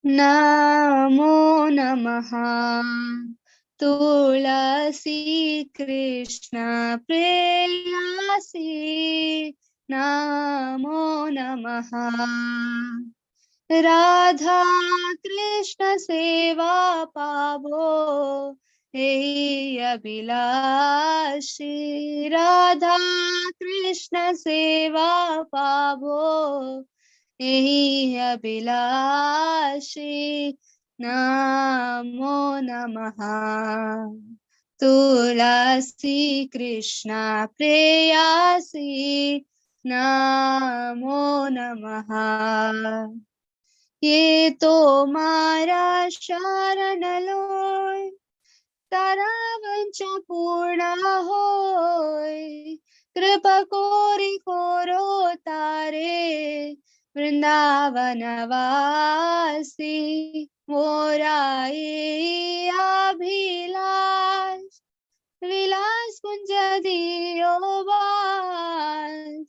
Namo Namaha Tulsi Krishna Preyasi. Namo Namaha Radha Krishna Seva Pavo Hey Abhilashi. Radha Krishna Seva Pavo Hey Abhilashi. Namo Namaha Tulsi Krishna Preyasi. Namo Namaha ये तो मारा शरण लोय तारा वंचा पूर्ण होय कृपा कोरी कोरो तारे वृंदावन वासी मोराई अभिलाष विलास कुंज दियो बास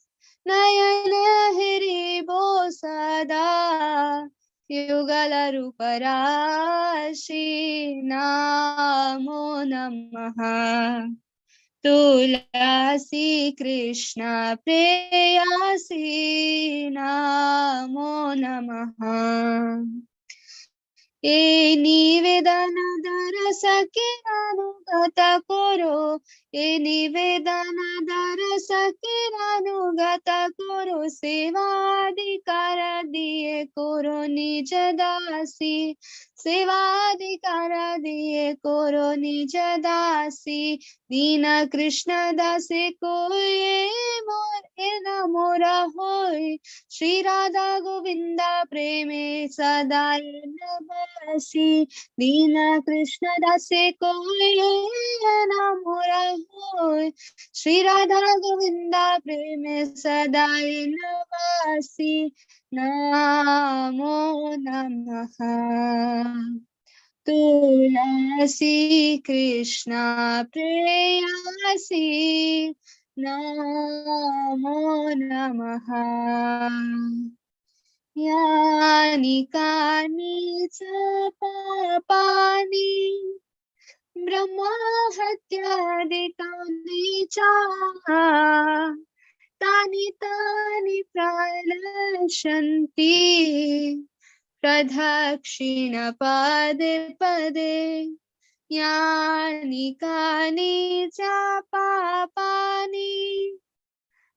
नयन हिरिबो सदा युगल रूप राशि नमो नमः तुलसी कृष्ण प्रेयसी नमो नमः ए निवेदन दरस के अनुगत करो ए निवेदन दरस के अनुगत करो सेवाधिकार दिए करो निज दासी सेवाधिकार दिए करो निज दासी दीन कृष्ण दासे को ये मोरा होय श्री राधा गोविंदा प्रेमे सदा नवासी दीन कृष्ण दासे को मोरा होय श्री राधा गोविंदा प्रेमे सदा नवासी नमो नमः तुलसी कृष्ण प्रेयसी नमो नमः यानि कानि च पापानि ब्रह्मा हत्यादिकानि च तानि तानि प्रलशन्ति प्रदक्षिण पदे पदे यानि कानि च पापानि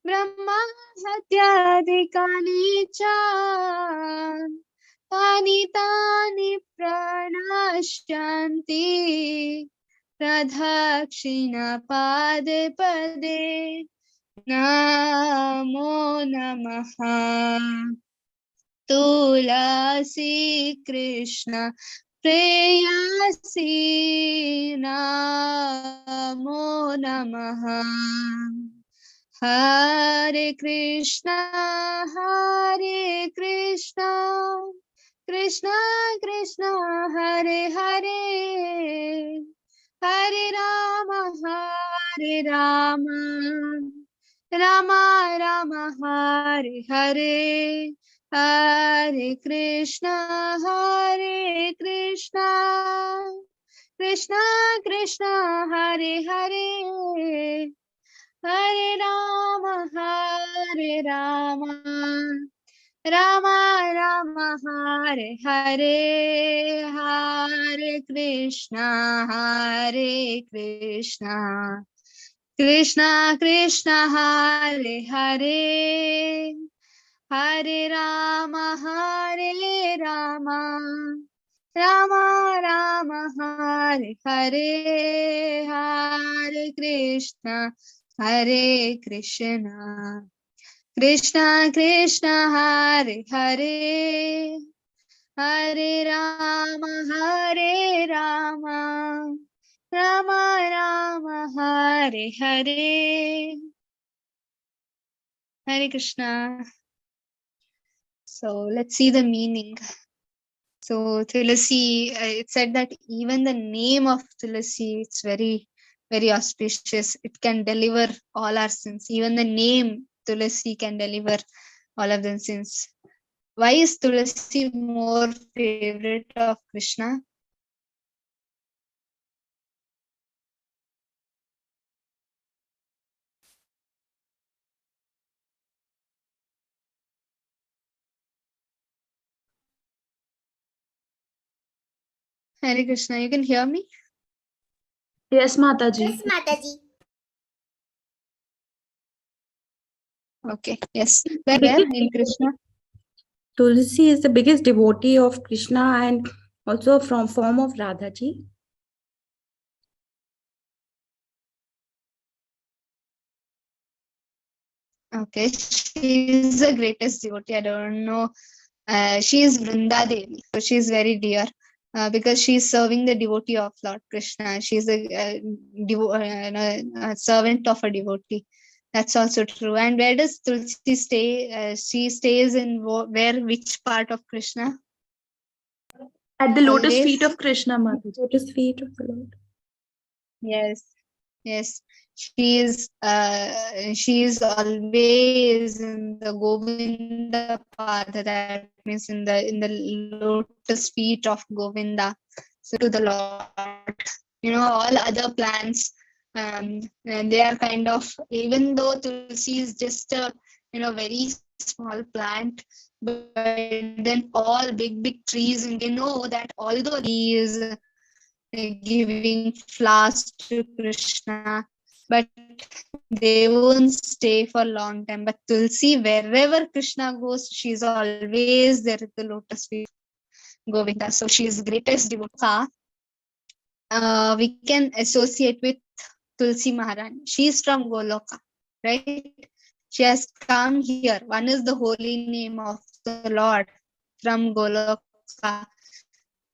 ब्रह्मा हत्यादिकानि च तानि तानि प्रणश्यन्ति प्रदक्षिण पदे पदे नमो नमः तुलसी कृष्ण प्रेयसी नमो नमः हरे Krishna Krishna Krishna Hare Hare Hare Ram Ram Ram Hare Hare Hare Krishna Krishna Krishna Hare Hare Hare Ram Ram Hare Hare Hare Krishna Krishna Krishna Hare Hare Hare Ram Ram Ram Hare Hare Hare Krishna Krishna Krishna Hare Hare Hare Ram Ram Ram Hare Hare Hare Krishna. So let's see the meaning. So Tulsi, it said that even the name of Tulsi, it's very, very auspicious. It can deliver all our sins. Even the name Tulsi can deliver all of the sins. why is Tulsi more favorite of Krishna? Hare Krishna, you can hear me? Yes, Mataji. Yes, Mataji. Okay, yes. Where in Krishna? Tulsi is the biggest devotee of Krishna and also from form of Radhaji. Okay, she is the greatest devotee. I don't know. She is Vrinda Devi, so she is very dear because she is serving the devotee of Lord Krishna. She is a servant of a devotee. That's also true. And where does Tulsi stay? She stays in where? Which part of Krishna? At the lotus Always? feet of Krishna, Mataji. Lotus feet of the Lord. Yes, yes. She is always in the Govinda Pada, that means in the lotus feet of Govinda. So to the Lord, all other plants, and they are kind of, even though Tulsi is just a very small plant, but then all big trees, and they know that although he is giving flowers to Krishna, but they won't stay for a long time. But Tulsi, wherever Krishna goes, she's always there at the lotus feet of Govinda. So she is greatest devotee. We can associate with Tulsi Maharani. She is from Goloka, right? She has come here. One is the holy name of the Lord from Goloka.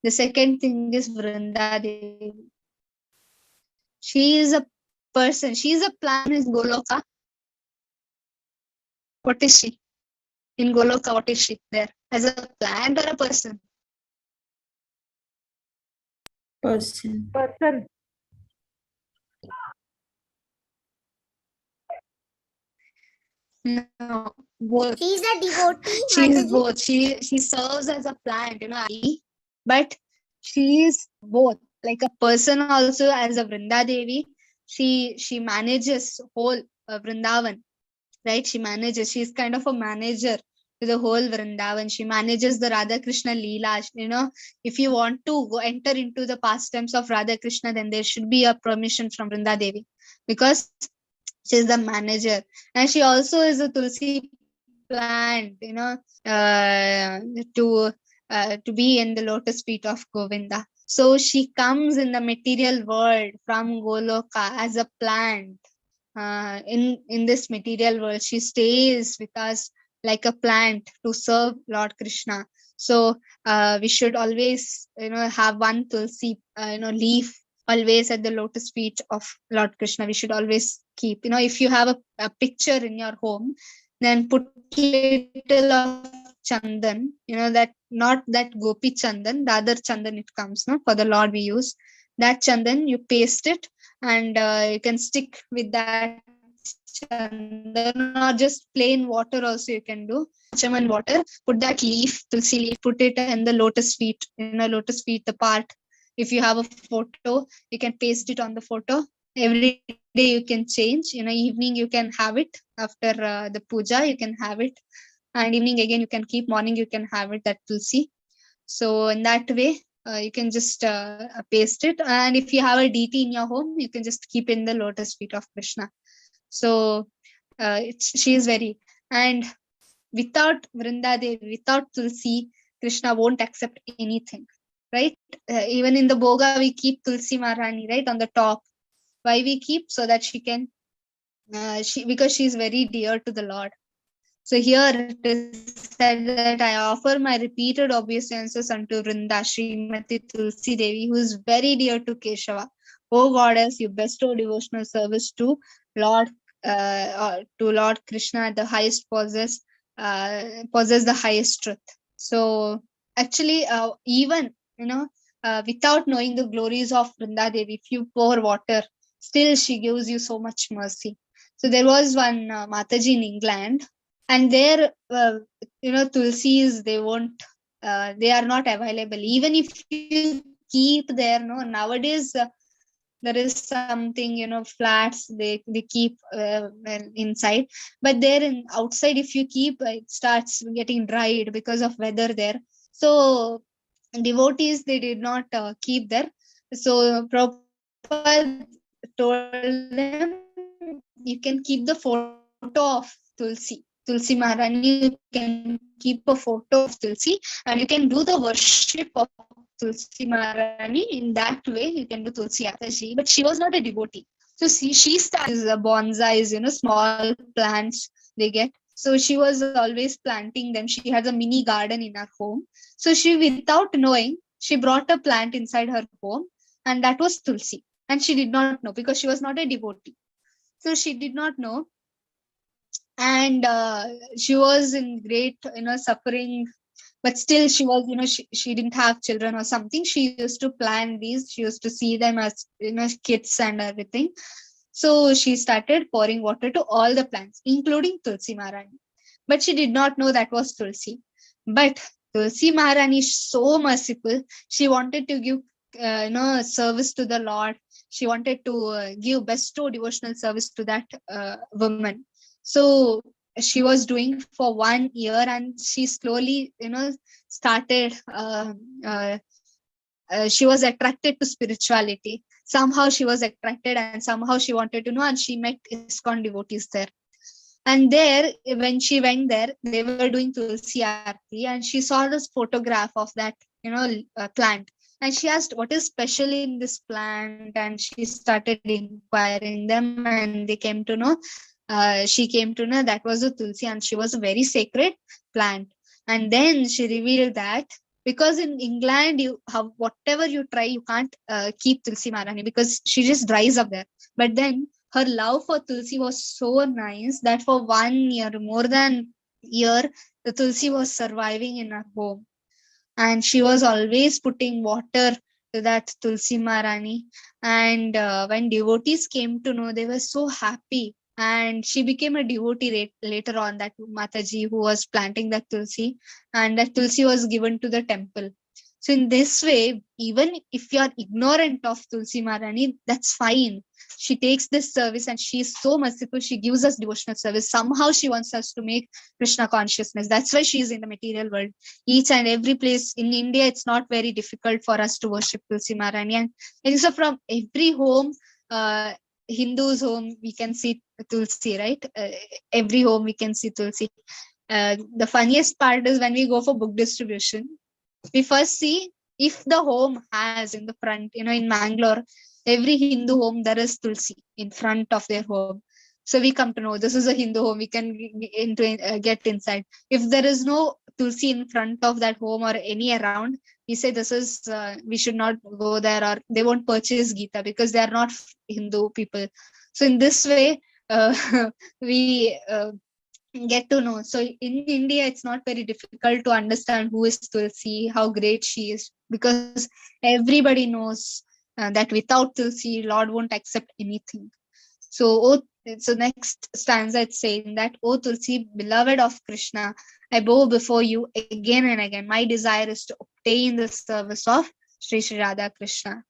The second thing is Vrinda Devi. She is a person. She is a plant in Goloka. What is she? In Goloka, what is she there? As a plant or a person? Person. No, both. She is a devotee, She is Mataji. both. She serves as a plant, but she is both. Like a person also, as a Vrinda Devi. She manages whole Vrindavan, right? She manages. She's kind of a manager to the whole Vrindavan. She manages the Radha Krishna Leela. If you want to go enter into the pastimes of Radha Krishna, then there should be a permission from Vrinda Devi, because she's the manager, and she also is a Tulsi plant, uh, to to be in the lotus feet of Govinda. So she comes in the material world from Goloka as a plant. In this material world, she stays with us like a plant to serve Lord Krishna. So we should always have one Tulsi leaf always at the lotus feet of Lord Krishna. We should always keep, if you have a picture in your home, then put little of chandan, that not that gopi chandan, the other chandan it comes, no, for the Lord we use that chandan. You paste it, and you can stick with that chandan, or just plain water also you can do. Chaman water, put that leaf, tulsi leaf, put it in the lotus feet, lotus feet, the part. If you have a photo, you can paste it on the photo. Every day you can change, evening you can have it after the puja, you can have it, and evening again you can keep, morning you can have it, that tulsi. So in that way, you can just paste it, and if you have a deity in your home, you can just keep in the lotus feet of Krishna. So she is very, and without Vrinda Devi, without Tulsi, Krishna won't accept anything, right? Even in the Boga, we keep Tulsi Maharani, right, on the top. Why we keep? So that she can, because she is very dear to the Lord. So here it is said that I offer my repeated obeisances unto Vrinda, Srimati Tulsi Devi, who is very dear to Keshava. O Goddess, you bestow devotional service to Lord, Krishna, the highest possess the highest truth. So actually, even without knowing the glories of Vrinda Devi, if you pour water, still she gives you so much mercy. So there was one Mataji in England. And there, Tulsis, they won't, they are not available. Even if you keep there, no, nowadays there is something, flats they keep inside, but there in outside, if you keep, it starts getting dried because of weather there. So devotees, they did not keep there. So Prabhupada told them, you can keep the photo of Tulsi Maharani, you can keep a photo of Tulsi, and you can do the worship of Tulsi Maharani. In that way, you can do Tulsi Ataji. But she was not a devotee. So she started these bonsais, small plants they get. So she was always planting them. She has a mini garden in her home. So she, without knowing, she brought a plant inside her home, and that was Tulsi. And she did not know because she was not a devotee. So she did not know. And she was in great, suffering, but still she was, she didn't have children or something. She used to plant these, she used to see them as, kids and everything. So she started pouring water to all the plants, including Tulsi Maharani. But she did not know that was Tulsi. But Tulsi Maharani is so merciful. She wanted to give, service to the Lord. She wanted to give bestow devotional service to that woman. So she was doing for 1 year, and she slowly, started. She was attracted to spirituality. Somehow she was attracted, and somehow she wanted to know, and she met ISKCON devotees there. And there, when she went there, they were doing Tulsi Aarti, and she saw this photograph of that, plant. And she asked, "What is special in this plant?" And she started inquiring them, and they came to know. She came to know that was a Tulsi, and she was a very sacred plant. And then she revealed that because in England, you have whatever you try, you can't keep Tulsi Maharani because she just dries up there. But then her love for Tulsi was so nice that for 1 year, more than year, the Tulsi was surviving in her home, and she was always putting water to that Tulsi Maharani. And when devotees came to know, they were so happy. And she became a devotee later on, that Mataji who was planting that Tulsi, and that Tulsi was given to the temple. So in this way, even if you are ignorant of Tulsi Maharani, that's fine. She takes this service, and she is so merciful. She gives us devotional service. Somehow she wants us to make Krishna consciousness. That's why she is in the material world. Each and every place in India, it's not very difficult for us to worship Tulsi Maharani. And so from every home, Hindu's home, we can see Tulsi, right? Every home we can see Tulsi. The funniest part is when we go for book distribution, we first see if the home has in the front, in Mangalore, every Hindu home, there is Tulsi in front of their home. So we come to know this is a Hindu home. We can get inside. If there is no Tulsi in front of that home or any around, we say this is we should not go there, or they won't purchase Gita because they are not Hindu people. So in this way, we get to know. So in India, it's not very difficult to understand who is Tulsi, how great she is, because everybody knows that without Tulsi, Lord won't accept anything. So, so next stanza, it's saying that, "O Tulsi, beloved of Krishna, I bow before you again and again. My desire is to obtain the service of Sri Radha Krishna."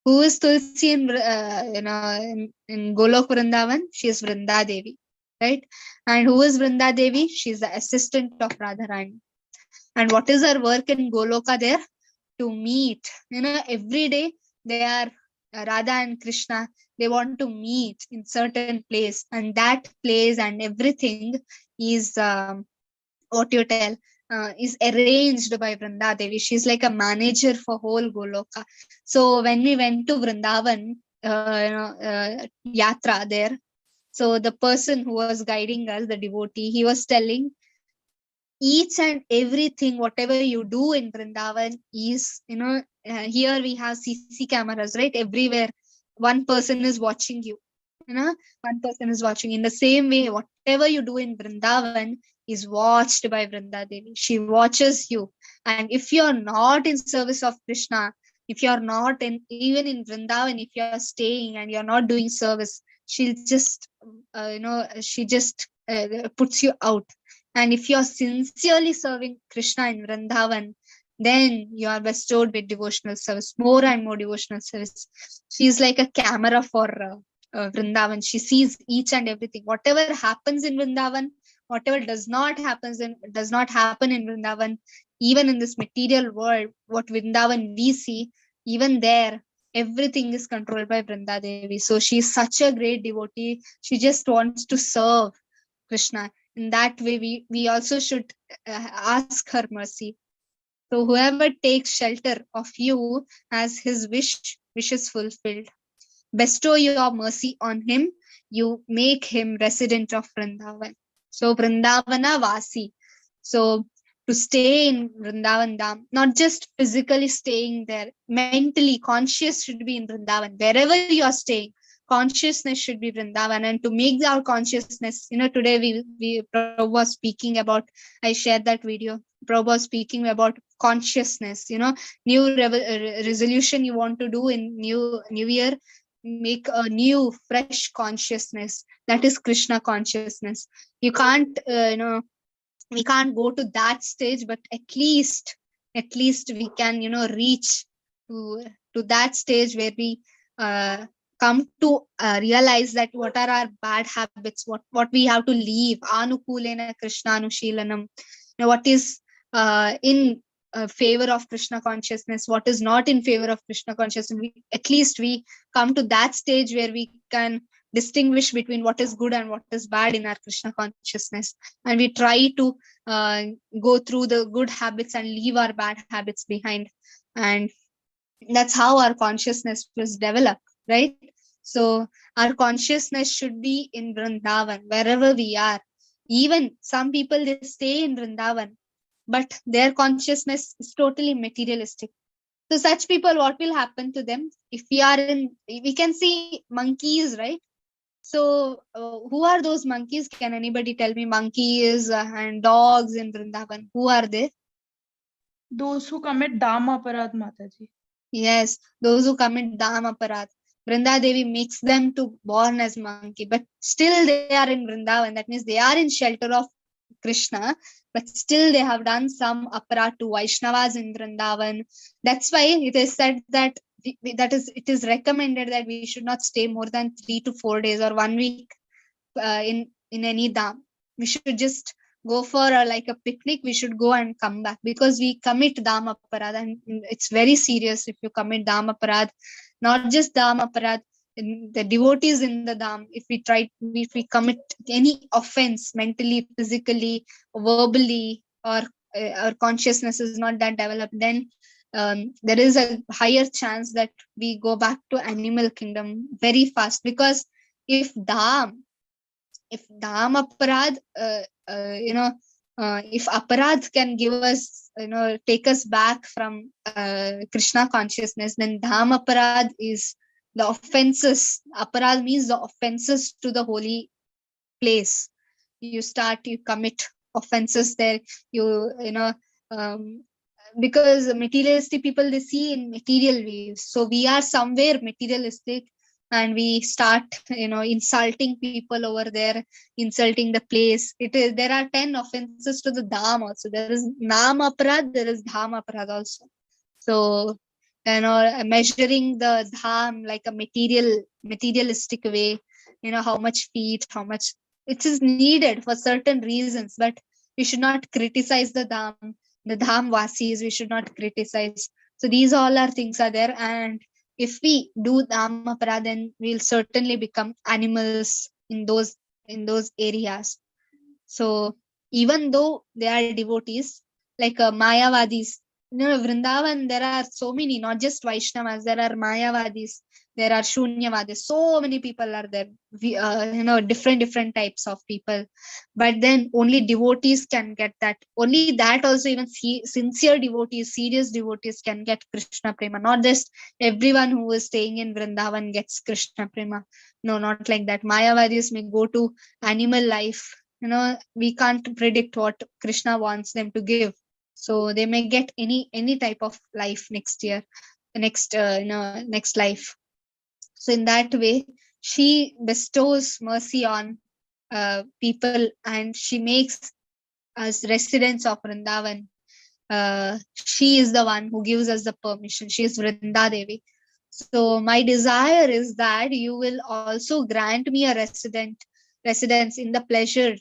Who is Tulsi in Golok Vrindavan? She is Vrinda Devi, right? And who is Vrinda Devi? She is the assistant of Radharani. And what is her work in Goloka there? To meet. Every day they are Radha and Krishna. They want to meet in certain place, and that place and everything is what you tell. Is arranged by Vrinda Devi. She's like a manager for whole Goloka. So when we went to Vrindavan, yatra there, so the person who was guiding us, the devotee, he was telling each and everything, whatever you do in Vrindavan is, here we have CC cameras, right? Everywhere. One person is watching you. One person is watching. In the same way, whatever you do in Vrindavan is watched by Vrinda Devi. She watches you. And if you're not in service of Krishna, if you're not in, even in Vrindavan, if you're staying and you're not doing service, she'll just, she just puts you out. And if you're sincerely serving Krishna in Vrindavan, then you are bestowed with devotional service, more and more devotional service. She is like a camera for Vrindavan. She sees each and everything. Whatever happens in Vrindavan, whatever does not happen in Vrindavan, even in this material world, what Vrindavan we see, even there, everything is controlled by Vrinda Devi. So she is such a great devotee. She just wants to serve Krishna. In that way, we also should ask her mercy. So whoever takes shelter of you as his wish is fulfilled. Bestow your mercy on him. You make him resident of Vrindavan. So Vrindavana Vasi. So to stay in Vrindavan Dham, not just physically staying there, mentally conscious should be in Vrindavan. Wherever you are staying, consciousness should be Vrindavan. And to make our consciousness, today we Prabhu was speaking about, I shared that video. Prabhu was speaking about consciousness, new resolution you want to do in new year, make a new fresh consciousness, that is Krishna consciousness. You can't we can't go to that stage, but at least we can reach to that stage where we come to realize that what are our bad habits, what we have to leave. Anukulena Krishna Anushilanam. What is in favor of Krishna consciousness, what is not in favor of Krishna consciousness. At least we come to that stage where we can distinguish between what is good and what is bad in our Krishna consciousness, and we try to go through the good habits and leave our bad habits behind. And that's how our consciousness was developed, right? So our consciousness should be in Vrindavan, wherever we are. Even some people, they stay in Vrindavan, but their consciousness is totally materialistic. So such people, what will happen to them? If we can see monkeys, right? So who are those monkeys? Can anybody tell me? Monkeys and dogs in Vrindavan, who are they? Those who commit Dharma Aparad, Mataji. Yes, those who commit Dharma Aparad. Vrinda Devi makes them to born as monkey, but still they are in Vrindavan. That means they are in shelter of Krishna, but still they have done some aparat to Vaishnavas in Vrindavan. That's why it is said that it is recommended that we should not stay more than 3 to 4 days or 1 week in any dham. We should just go for like a picnic. We should go and come back, because we commit dham aparad, and it's very serious if you commit dham aparad. Not just dham aparad, the devotees in the dham, if we commit any offense mentally, physically, verbally, or our consciousness is not that developed, then there is a higher chance that we go back to animal kingdom very fast. Because if dham aparad, if aparad can give us, take us back from Krishna consciousness, then dham aparad is the offenses. Aparad means the offenses to the holy place. You commit offenses there. Because materialistic people, they see in material ways. So we are somewhere materialistic, and we start insulting people over there, insulting the place. There are 10 offenses to the dham also. There is nam aparad, there is dham aparad also. So measuring the dham like a materialistic way, how much feet, how much it is needed for certain reasons, but we should not criticize the dham vasis. We should not criticize. So these all are things are there, and if we do dham aparad, then we'll certainly become animals in those areas. So even though they are devotees, like Mayavadis, Vrindavan, there are so many, not just Vaishnavas, there are Mayavadis, there are Shunyavadis, so many people are there, different types of people. But then only devotees can get that. Only that also, even sincere devotees, serious devotees can get Krishna Prema. Not just everyone who is staying in Vrindavan gets Krishna Prema. No, not like that. Mayavadis may go to animal life. We can't predict what Krishna wants them to give. So they may get any type of life next year, next life. So in that way, she bestows mercy on people, and she makes us residents of Vrindavan. She is the one who gives us the permission. She is Vrinda Devi. So my desire is that you will also grant me a residence in the pleasure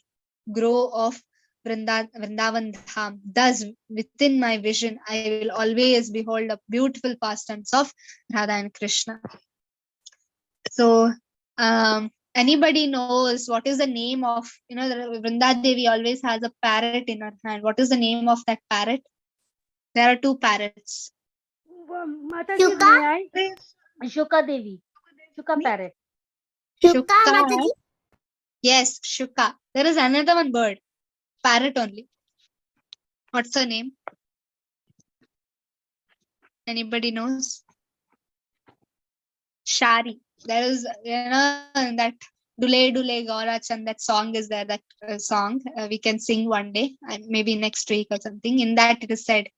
grove of Vrindavan Dham. Thus, within my vision, I will always behold the beautiful pastimes of Radha and Krishna. So, anybody knows what is the name of, Vrinda Devi always has a parrot in her hand. What is the name of that parrot? There are two parrots. Mataji, may I? Shuka Devi. Shuka parrot. Shuka. Yes, Shuka. There is another one bird. Parrot only. What's her name? Anybody knows? Shari. There is, that Dule Dule Gaurachand, that song is there, that song we can sing one day, and maybe next week or something. In that it is said,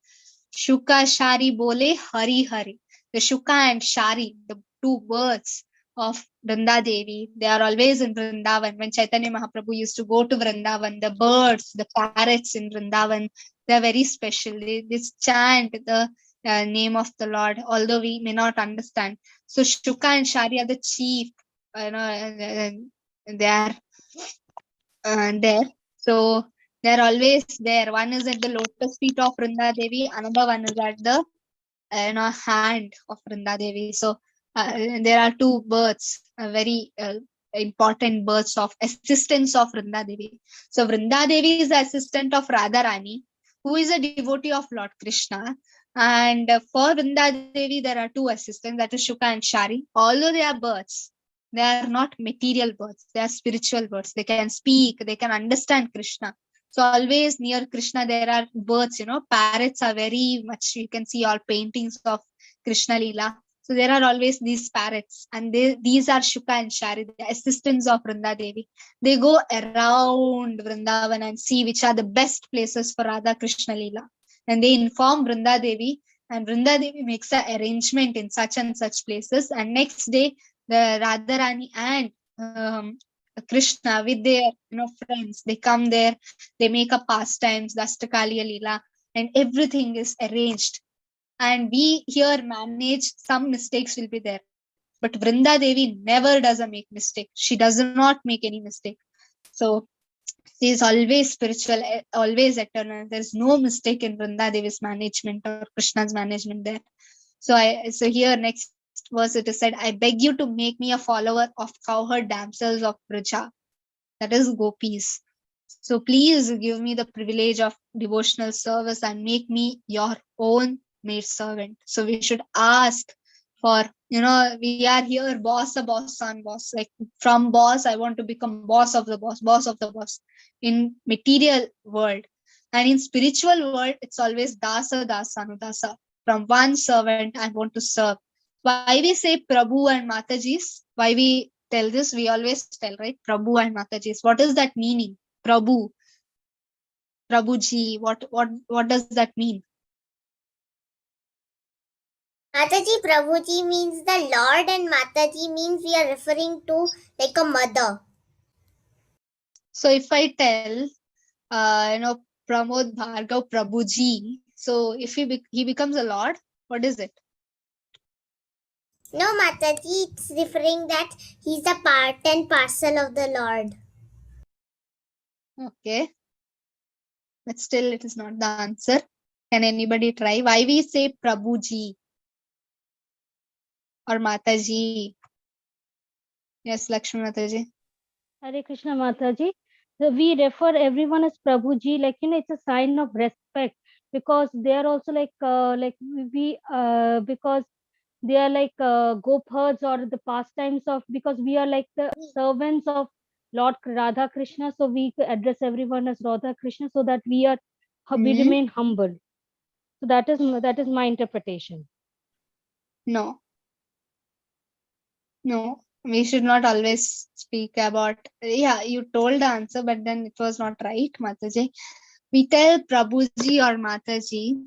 Shuka Shari Bole Hari Hari. The Shuka and Shari, the two birds of Vrinda Devi, they are always in Vrindavan. When Chaitanya Mahaprabhu used to go to Vrindavan, the birds, the parrots in Vrindavan, they are very special. They chant the name of the Lord, although we may not understand. So Shuka and Shari are the chief, they are there. So they're always there. One is at the lotus feet of Vrinda Devi, another one is at the hand of Vrinda Devi. So there are two birds, very important birds of assistants of Vrinda Devi. So Vrinda Devi is the assistant of Radharani, who is a devotee of Lord Krishna. And for Vrinda Devi, there are two assistants, that is Shuka and Shari. Although they are birds, they are not material birds, they are spiritual birds. They can speak, they can understand Krishna. So always near Krishna, there are birds, parrots are very much, you can see all paintings of Krishna Leela. So there are always these parrots, and these are Shuka and Shari, the assistants of Vrinda Devi. They go around Vrindavan and see which are the best places for Radha Krishna Leela. And they inform Vrinda Devi, and Vrinda Devi makes an arrangement in such and such places. And next day, the Radharani and Krishna with their friends, they come there, they make a pastimes, the Astakaliya Leela, and everything is arranged. And we here manage, some mistakes will be there. But Vrinda Devi never does a make mistake. She does not make any mistake. So she is always spiritual, always eternal. There's no mistake in Vrinda Devi's management or Krishna's management there. So here next verse it is said, I beg you to make me a follower of cowherd damsels of Braja, that is gopis. So please give me the privilege of devotional service and make me your own maid servant. So we should ask for, we are here, boss, son, boss. Like from boss, I want to become boss of the boss in material world. And in spiritual world, it's always dasa, anudasa. From one servant, I want to serve. Why we say Prabhu and Matajis? Why we tell this? We always tell, right? Prabhu and Matajis. What is that meaning? Prabhu, Prabhuji. What does that mean? Mataji, Prabhuji means the Lord, and Mataji means we are referring to like a mother. So if I tell, Pramod Bhargav Prabhuji, so if he becomes a Lord, what is it? No, Mataji, it's referring that he's a part and parcel of the Lord. Okay. But still it is not the answer. Can anybody try? Why we say Prabhuji or Mataji? Yes, Lakshmi Mataji. Hare Krishna Mataji. So we refer everyone as Prabhuji, it's a sign of respect, because they are also because they are like gopherds, or the pastimes of, because we are like the servants of Lord Radha Krishna, so we address everyone as Radha Krishna, so that we remain humble. So that is my interpretation. No, we should not always speak about. Yeah, you told the answer, but then it was not right, Mataji. We tell Prabhuji or Mataji.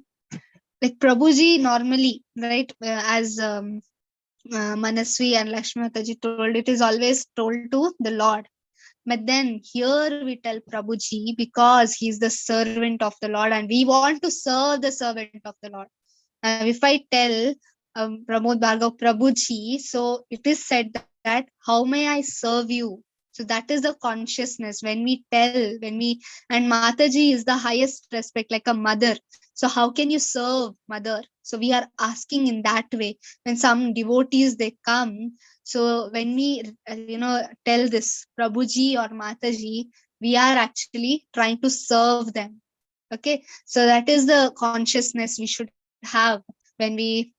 Like Prabhuji normally, right? As Manasvi and Lakshmi Mataji told, it is always told to the Lord. But then here we tell Prabhuji, because he's the servant of the Lord and we want to serve the servant of the Lord. Now, if I tell Pramod Bhargav Prabhuji, so it is said that, how may I serve you? So that is the consciousness when we tell, and Mataji is the highest respect, like a mother. So how can you serve mother? So we are asking in that way. When some devotees, they come, so when we, tell this Prabhuji or Mataji, we are actually trying to serve them. Okay. So that is the consciousness we should have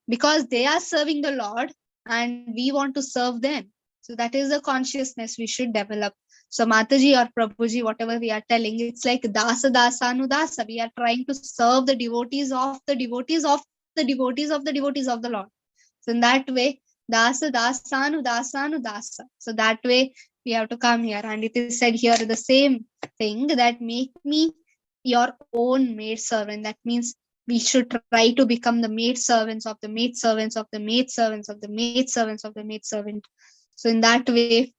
because they are serving the Lord and we want to serve them. So that is the consciousness we should develop. So Mataji or Prabhuji, whatever we are telling, it's like dasa dasa anudasa. We are trying to serve the devotees of the devotees of the devotees of the devotees of the Lord. So in that way, dasa dasa anudasa anudasa. So that way we have to come here, and it is said here the same thing, that make me your own maid servant. That means we should try to become the maid servants of the maid servants of the maid servants of the maid servants of the maid servant. So in that way,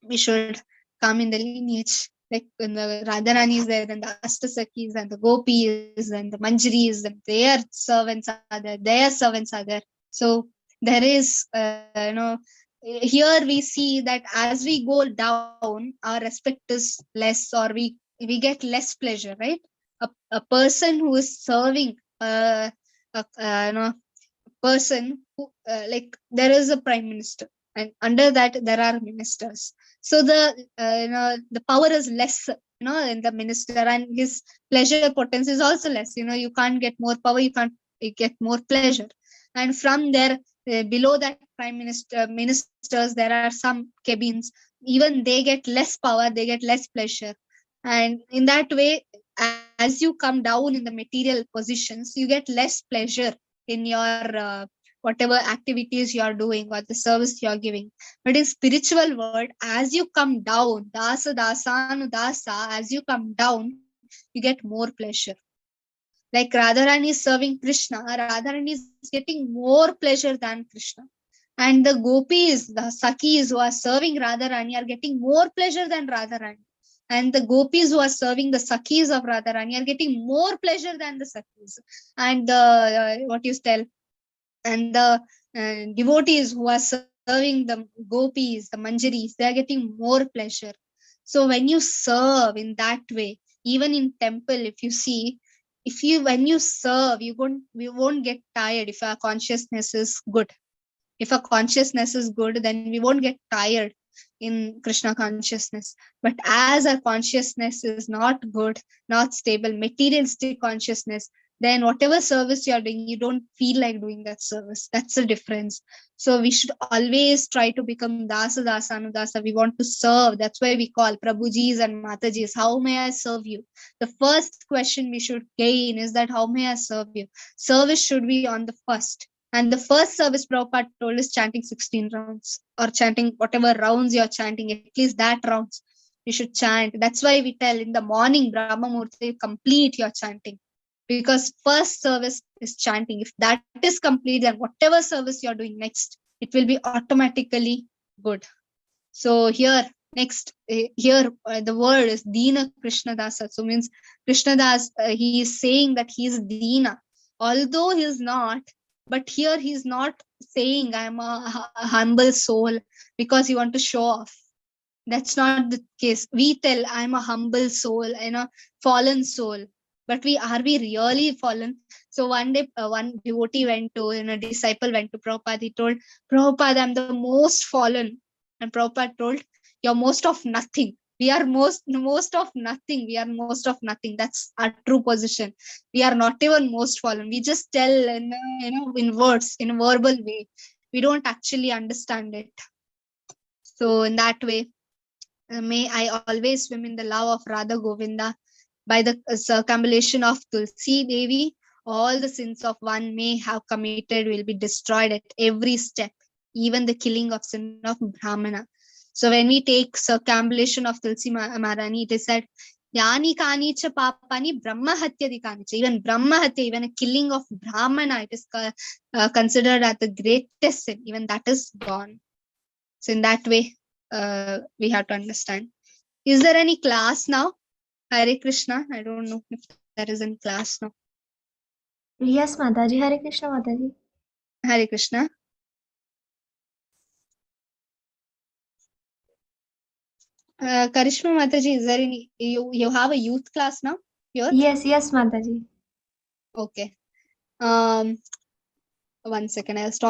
we should come in the lineage. Like when the Radharani is there, then the Astasakis and the Gopis and the Manjaris, and their servants are there, So there is, here we see that as we go down, our respect is less, or we get less pleasure, right? A person who is serving a person who, like there is a prime minister, and under that there are ministers. So the power is less, in the minister, and his pleasure potential is also less. You can't get more power, you can't get more pleasure. And from there, below that prime ministers, there are some cabins. Even they get less power, they get less pleasure. And in that way, as you come down in the material positions, you get less pleasure in your whatever activities you are doing or the service you are giving. But in spiritual world, as you come down, dasa dasanu dasa, as you come down, you get more pleasure. Like Radharani is serving Krishna, Radharani is getting more pleasure than Krishna. And the gopis, the sakis who are serving Radharani are getting more pleasure than Radharani. And the gopis who are serving the sakis of Radharani are getting more pleasure than the sakis. And the what you tell, and the devotees who are serving the gopis, the manjaris, they are getting more pleasure. So when you serve in that way, even in temple, if you see, when you serve, you won't get tired if our consciousness is good. If our consciousness is good, then we won't get tired in Krishna consciousness. But as our consciousness is not good, not stable, materialistic consciousness, then whatever service you are doing, you don't feel like doing that service. That's the difference. So we should always try to become dasa dasa anudasa. We want to serve. That's why we call Prabhujis and Matajis. How may I serve you? The first question we should gain is that how may I serve you? Service should be on the first. And the first service Prabhupada told is chanting 16 rounds, or chanting whatever rounds you're chanting, at least that rounds you should chant. That's why we tell in the morning, Brahma Murti, complete your chanting. Because first service is chanting. If that is complete, then whatever service you're doing next, it will be automatically good. So here, next, the word is Dina Krishnadasa. So means Krishnadas, he is saying that he is Dina. Although he is not, but here he is not saying I'm a humble soul because he want to show off. That's not the case. We tell I'm a humble soul and a fallen soul. But are we really fallen? So one day, one devotee went to, a disciple went to Prabhupada. He told, Prabhupada, I'm the most fallen. And Prabhupada told, you're most of nothing. We are most of nothing. We are most of nothing. That's our true position. We are not even most fallen. We just tell, in words, in a verbal way. We don't actually understand it. So in that way, may I always swim in the love of Radha Govinda. By the circumambulation of Tulsi Devi, all the sins of one may have committed will be destroyed at every step, even the killing of sin of Brahmana. So when we take circumambulation of Tulsi Maharani, it is said, Yani kani cha papani brahma hatyadi kani cha. Even brahma hatya, even a killing of Brahmana, it is considered as the greatest sin. Even that is gone. So in that way, we have to understand. Is there any class now? Hare Krishna. I don't know if there is any class now. Yes, Mataji. Hare Krishna, Mataji. Hare Krishna. Karishma Mataji, is there any, you have a youth class now here? Yes, Mataji. Okay. 1 second, I'll stop